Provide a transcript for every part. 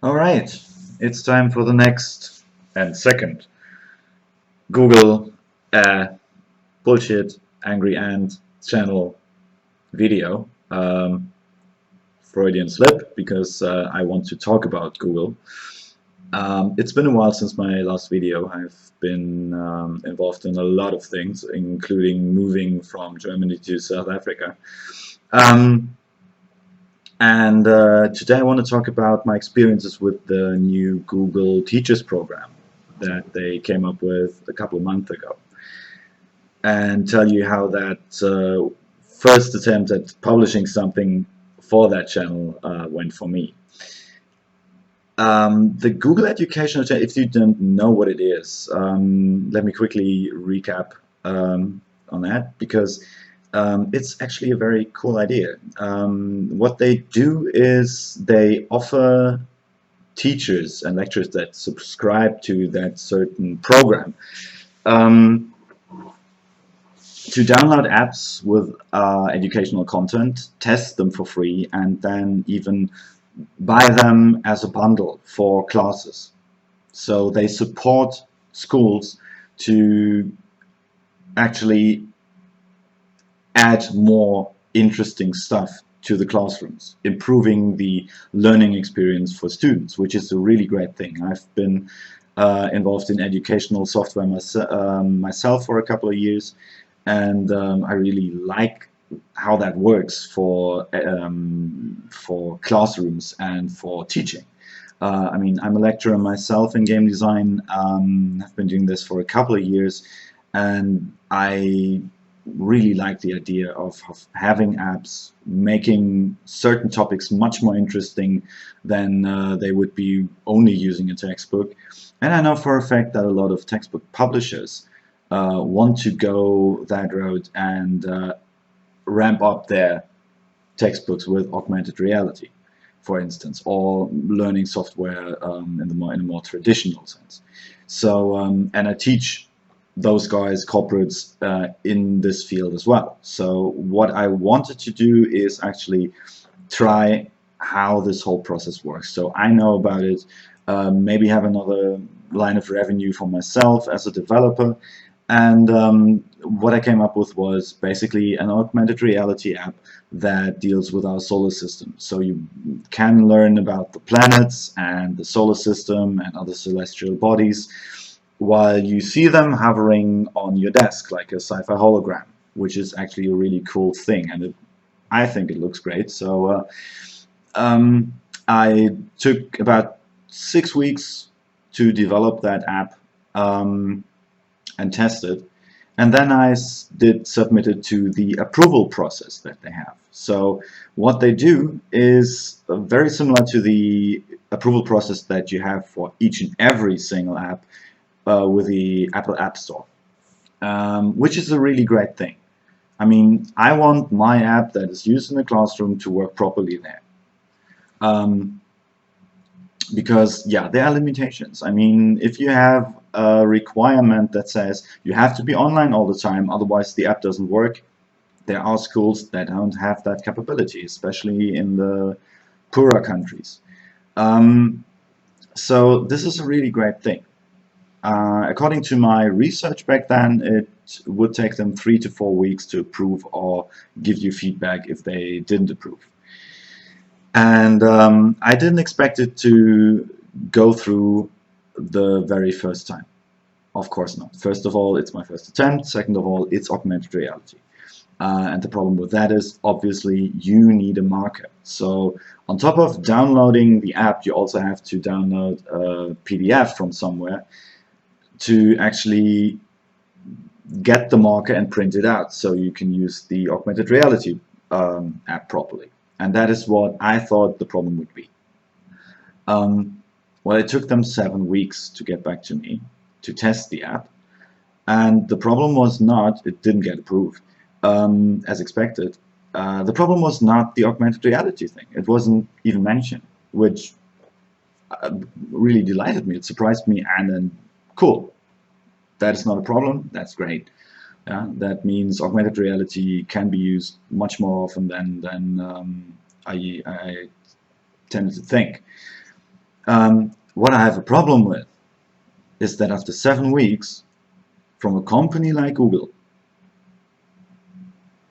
All right, it's time for the next and second Google bullshit angry ant channel video. Freudian slip because I want to talk about Google. It's been a while since my last video. I've been involved in a lot of things, including moving from Germany to South Africa. Um, And today I want to talk about my experiences with the new Google Teachers program that they came up with a couple of months ago, and tell you how that first attempt at publishing something for that channel went for me. The Google Educational Channel, if you don't know what it is, let me quickly recap on that, because it's actually a very cool idea. What they do is they offer teachers and lecturers that subscribe to that certain program um, to download apps with educational content, test them for free, and then even buy them as a bundle for classes. So they support schools to actually add more interesting stuff to the classrooms, improving the learning experience for students, which is a really great thing. I've been involved in educational software myself for a couple of years, and I really like how that works for classrooms and for teaching. I mean, I'm a lecturer myself in game design. I've been doing this for a couple of years, and I really like the idea of having apps making certain topics much more interesting than they would be only using a textbook. And I know for a fact that a lot of textbook publishers want to go that route and ramp up their textbooks with augmented reality, for instance, or learning software in a more traditional sense. So, and I teach those guys, corporates, in this field as well. So what I wanted to do is actually try how this whole process works. So I know about it, maybe have another line of revenue for myself as a developer. And what I came up with was basically an augmented reality app that deals with our solar system. So you can learn about the planets and the solar system and other celestial bodies while you see them hovering on your desk like a sci-fi hologram, which is actually a really cool thing, and I think it looks great. So um, I took about 6 weeks to develop that app and test it, and then I did submit it to the approval process that they have. So what they do is very similar to the approval process that you have for each and every single app with the Apple App Store, which is a really great thing. I mean, I want my app that is used in the classroom to work properly there. Um, because, yeah, there are limitations. I mean, if you have a requirement that says you have to be online all the time, otherwise the app doesn't work, there are schools that don't have that capability, especially in the poorer countries. So this is a really great thing. According to my research back then, it would take them 3 to 4 weeks to approve or give you feedback if they didn't approve. And I didn't expect it to go through the very first time. Of course not. First of all, it's my first attempt. Second of all, it's augmented reality. And the problem with that is, obviously, you need a marker. So on top of downloading the app, you also have to download a PDF from somewhere to actually get the marker and print it out so you can use the augmented reality app properly. And that is what I thought the problem would be. Well, it took them 7 weeks to get back to me to test the app. And the problem was not, it didn't get approved as expected. The problem was not the augmented reality thing. It wasn't even mentioned, which really delighted me. It surprised me, and then cool. That is not a problem. That's great. That means augmented reality can be used much more often than I tended to think. What I have a problem with is that after 7 weeks, from a company like Google,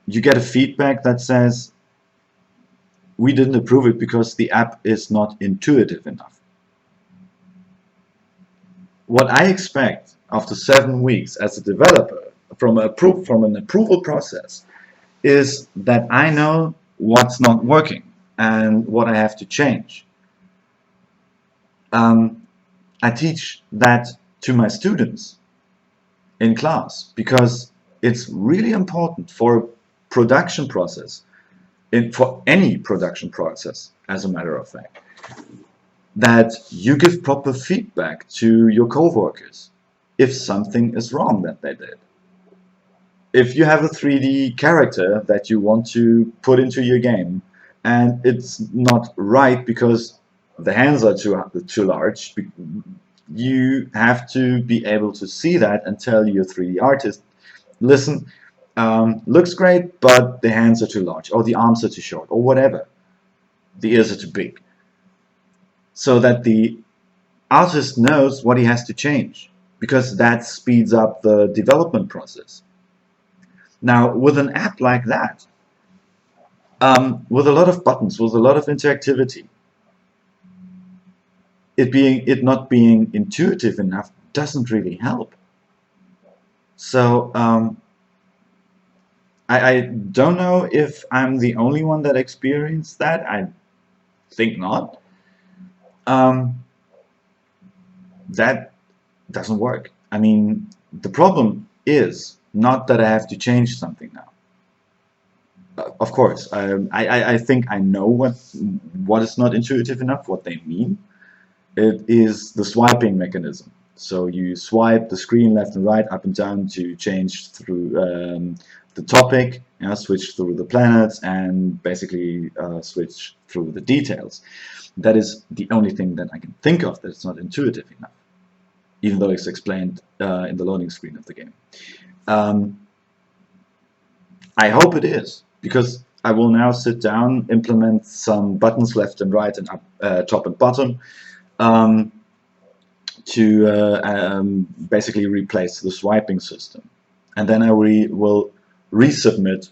you get a feedback that says, we didn't approve it because the app is not intuitive enough. What I expect after 7 weeks as a developer from an approval process is that I know what's not working and what I have to change. I teach that to my students in class because it's really important for a production process, for any production process, as a matter of fact, that you give proper feedback to your coworkers if something is wrong that they did. If you have a 3D character that you want to put into your game and it's not right because the hands are too large, you have to be able to see that and tell your 3D artist, listen, looks great, but the hands are too large, or the arms are too short, or whatever. The ears are too big. So that the artist knows what he has to change, because that speeds up the development process. Now, with an app like that, with a lot of buttons, with a lot of interactivity, it not being intuitive enough doesn't really help. So I don't know if I'm the only one that experienced that. I think not. That doesn't work. I mean, the problem is not that I have to change something now. Of course, I think I know what is not intuitive enough, what they mean. It is the swiping mechanism. So you swipe the screen left and right, up and down to change through the topic, switch through the planets, and basically switch through the details. That is the only thing that I can think of that's not intuitive enough, even though it's explained in the loading screen of the game. I hope it is, because I will now sit down, implement some buttons left and right and up, top and bottom, to basically replace the swiping system. And then I will resubmit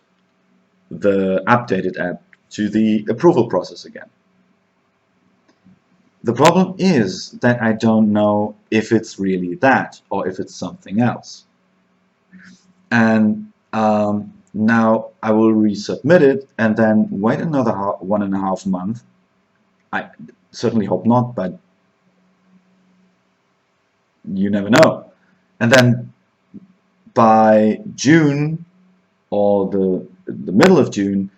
the updated app to the approval process again. The problem is that I don't know if it's really that or if it's something else. And now I will resubmit it and then wait another 1.5 months. I certainly hope not, but you never know. And then by June or the middle of June,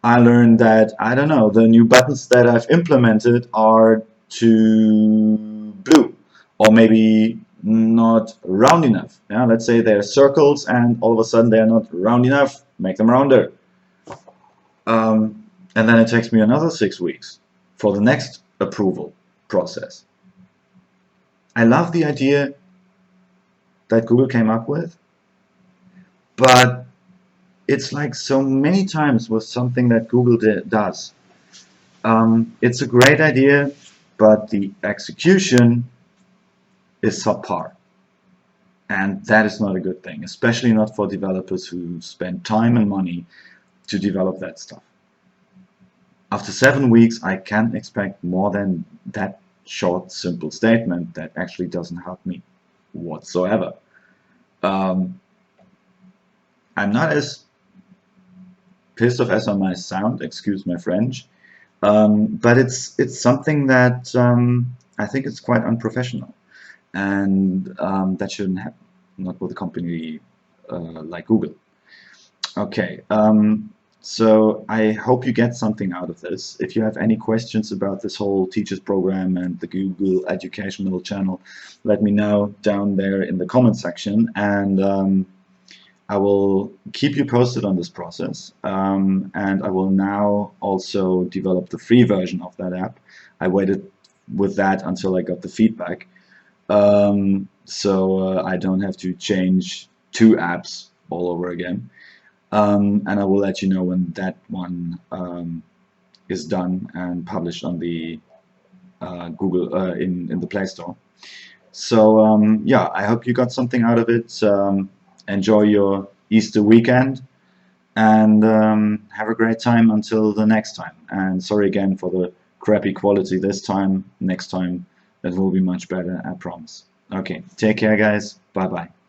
I learned that, I don't know, the new buttons that I've implemented are too blue, or maybe not round enough. Yeah, let's say they're circles and all of a sudden they're not round enough, make them rounder. And then it takes me another 6 weeks for the next approval process. I love the idea that Google came up with, but it's like so many times with something that Google does. It's a great idea, but the execution is subpar. And that is not a good thing, especially not for developers who spend time and money to develop that stuff. After 7 weeks, I can't expect more than that short, simple statement that actually doesn't help me whatsoever. I'm not as pissed off as I might sound, excuse my French, but it's something that I think it's quite unprofessional, and that shouldn't happen, not with a company like Google. Okay, so I hope you get something out of this. If you have any questions about this whole Teachers program and the Google Educational channel, let me know down there in the comment section, and I will keep you posted on this process, and I will now also develop the free version of that app. I waited with that until I got the feedback, so I don't have to change 2 apps all over again. And I will let you know when that one is done and published on the Google in the Play Store. So yeah, I hope you got something out of it. Enjoy your Easter weekend, and have a great time until the next time. And sorry again for the crappy quality this time. Next time it will be much better, I promise. Okay, take care guys. Bye bye.